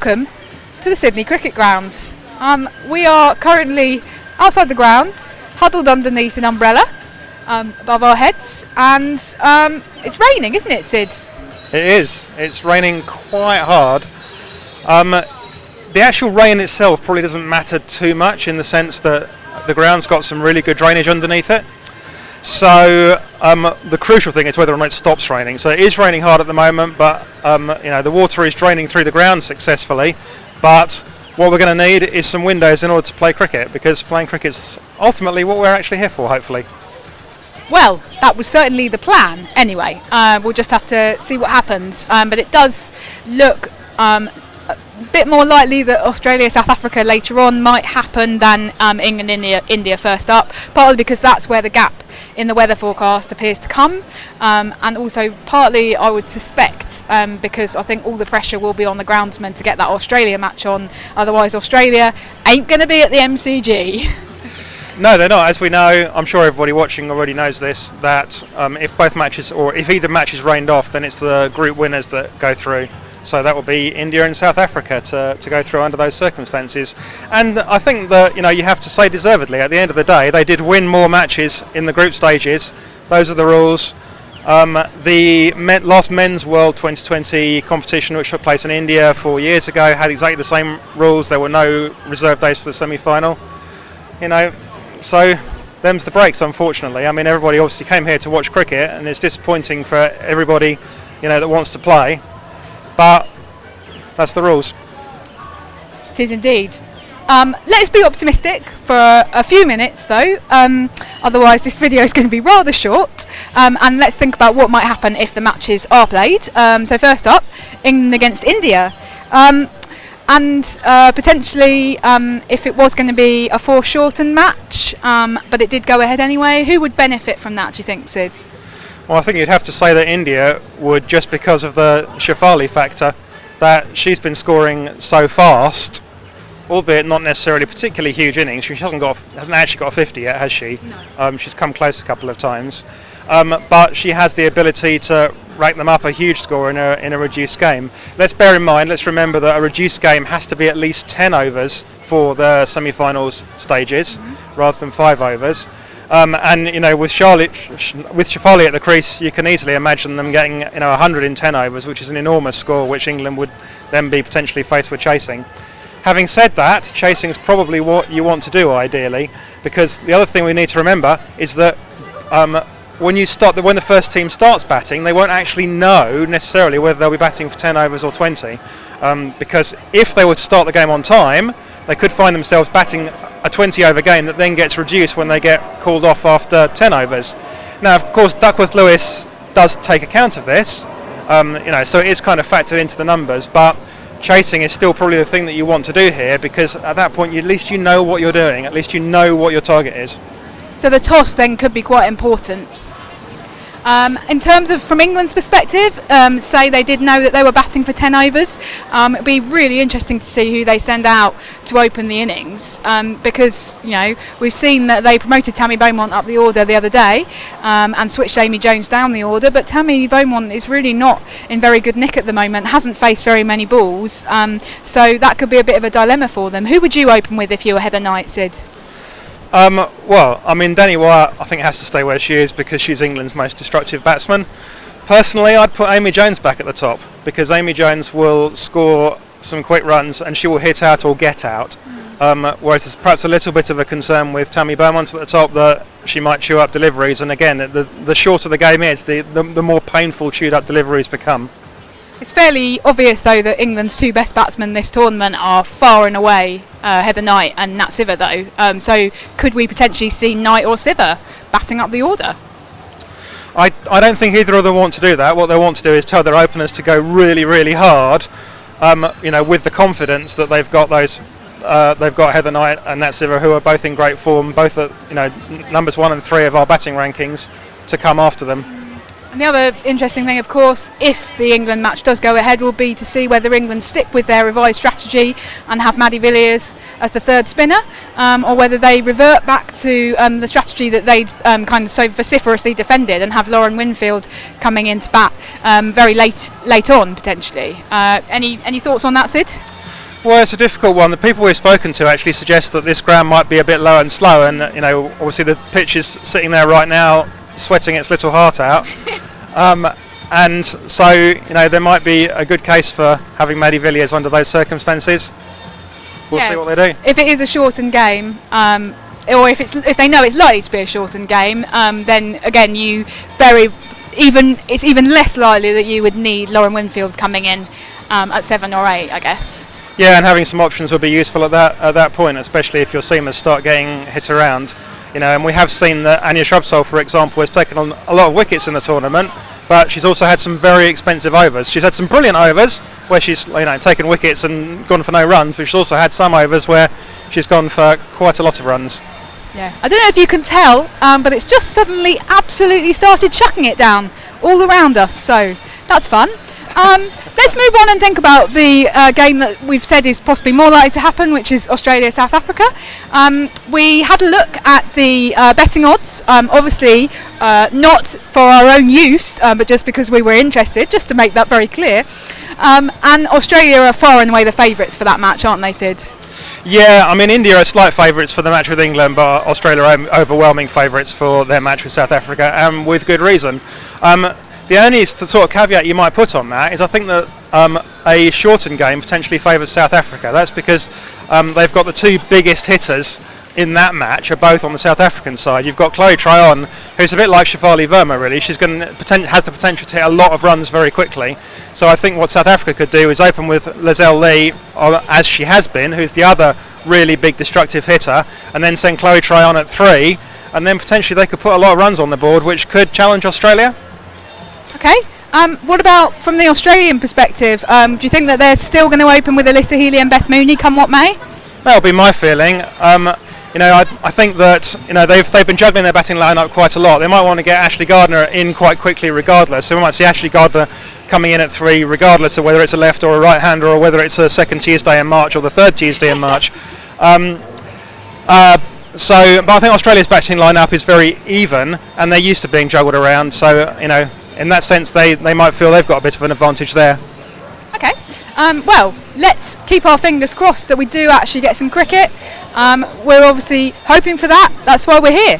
welcome to the Sydney Cricket Ground. We are currently outside the ground, huddled underneath an umbrella above our heads, and it's raining, isn't it, Sid? It is. It's raining quite hard. The actual rain itself probably doesn't matter too much, in the sense that the ground's got some really good drainage underneath it. So the crucial thing is whether or not it stops raining. So it is raining hard at the moment, but the water is draining through the ground successfully. But what we're going to need is some windows in order to play cricket, because playing cricket's ultimately what we're actually here for, hopefully. Well, that was certainly the plan. Anyway, we'll just have to see what happens. But it does look a bit more likely that Australia, South Africa later on might happen than England, India first up, partly because that's where the gap in the weather forecast appears to come, and also partly, I would suspect, because I think all the pressure will be on the groundsmen to get that Australia match on. Otherwise, Australia ain't going to be at the MCG. No, they're not. As we know, I'm sure everybody watching already knows this, that if both matches, or if either match is rained off, then it's the group winners that go through. So that will be India and South Africa to go through under those circumstances. And I think that, you have to say deservedly, at the end of the day, they did win more matches in the group stages. Those are the rules. The last Men's World 2020 competition, which took place in India 4 years ago, had exactly the same rules. There were no reserve days for the semi-final. So them's the breaks, unfortunately. I mean, everybody obviously came here to watch cricket, and it's disappointing for everybody, that wants to play. But that's the rules. It is indeed. Let's be optimistic for a few minutes, though. Otherwise, this video is going to be rather short. And let's think about what might happen if the matches are played. So first up, England against India. And potentially, if it was going to be a foreshortened match, but it did go ahead anyway, who would benefit from that, do you think, Sid? Well, I think you'd have to say that India would, just because of the Shefali factor, that she's been scoring so fast, albeit not necessarily particularly huge innings. She hasn't actually got a 50 yet, has she? No. She's come close a couple of times, but she has the ability to rack them up a huge score in a reduced game. Let's remember that a reduced game has to be at least 10 overs for the semi-finals stages, rather than 5 overs. With Shefali at the crease, you can easily imagine them getting 100 in 10 overs, which is an enormous score, which England would then be potentially faced with chasing. Having said that, chasing is probably what you want to do ideally, because the other thing we need to remember is that when the first team starts batting, they won't actually know necessarily whether they'll be batting for 10 overs or 20, because if they were to start the game on time, they could find themselves batting a 20 over game that then gets reduced when they get called off after 10 overs. Now, of course, Duckworth-Lewis does take account of this, so it is kind of factored into the numbers, but chasing is still probably the thing that you want to do here, because at that point at least you know what you're doing, at least you know what your target is. So the toss then could be quite important. In terms of from England's perspective, say they did know that they were batting for 10 overs, it'd be really interesting to see who they send out to open the innings, because we've seen that they promoted Tammy Beaumont up the order the other day, and switched Amy Jones down the order, but Tammy Beaumont is really not in very good nick at the moment, hasn't faced very many balls, so that could be a bit of a dilemma for them. Who would you open with if you were Heather Knight, Sid? Danny Wyatt, I think, has to stay where she is, because she's England's most destructive batsman. Personally, I'd put Amy Jones back at the top, because Amy Jones will score some quick runs and she will hit out or get out. Whereas there's perhaps a little bit of a concern with Tammy Beaumont at the top, that she might chew up deliveries. And again, the shorter the game is, the more painful chewed up deliveries become. It's fairly obvious, though, that England's two best batsmen this tournament are far and away Heather Knight and Nat Siver, though. So could we potentially see Knight or Siver batting up the order? I don't think either of them want to do that. What they want to do is tell their openers to go really, really hard, with the confidence that they've got Heather Knight and Nat Siver, who are both in great form, both at numbers 1 and 3 of our batting rankings, to come after them. And the other interesting thing, of course, if the England match does go ahead, will be to see whether England stick with their revised strategy and have Maddie Villiers as the third spinner, or whether they revert back to the strategy that they'd kind of so vociferously defended and have Lauren Winfield coming into bat very late on, potentially. Any thoughts on that, Sid? Well, it's a difficult one. The people we've spoken to actually suggest that this ground might be a bit low and slow, and obviously the pitch is sitting there right now, sweating its little heart out. And so, there might be a good case for having Maddie Villiers under those circumstances. We'll see what they do. If it is a shortened game, or if they know it's likely to be a shortened game, then again it's even less likely that you would need Lauren Winfield coming in at 7 or 8, I guess. Yeah, and having some options would be useful at that point, especially if your seamers start getting hit around. And we have seen that Anya Shrubsole, for example, has taken on a lot of wickets in the tournament, but she's also had some very expensive overs. She's had some brilliant overs where she's taken wickets and gone for no runs, but she's also had some overs where she's gone for quite a lot of runs. Yeah, I don't know if you can tell, but it's just suddenly absolutely started chucking it down all around us, so that's fun. Let's move on and think about the game that we've said is possibly more likely to happen, which is Australia-South Africa. We had a look at the betting odds, obviously not for our own use, but just because we were interested, just to make that very clear. And Australia are far and away the favourites for that match, aren't they, Sid? Yeah, I mean, India are slight favourites for the match with England, but Australia are overwhelming favourites for their match with South Africa, and with good reason. The only sort of caveat you might put on that is I think that a shortened game potentially favours South Africa. That's because they've got the two biggest hitters in that match are both on the South African side. You've got Chloe Tryon, who's a bit like Shefali Verma, really. She's has the potential to hit a lot of runs very quickly. So I think what South Africa could do is open with Lizelle Lee, as she has been, who's the other really big destructive hitter, and then send Chloe Tryon at 3, and then potentially they could put a lot of runs on the board, which could challenge Australia. Okay. What about from the Australian perspective? Do you think that they're still going to open with Alyssa Healy and Beth Mooney come what may? That'll be my feeling. I think that they've been juggling their batting lineup quite a lot. They might want to get Ashley Gardner in quite quickly regardless. So we might see Ashley Gardner coming in at 3 regardless of whether it's a left or a right hander, or whether it's a second Tuesday in March or the third Tuesday in March. But I think Australia's batting lineup is very even, and they're used to being juggled around. So in that sense, they might feel they've got a bit of an advantage there. Okay. Well, let's keep our fingers crossed that we do actually get some cricket. We're obviously hoping for that. That's why we're here.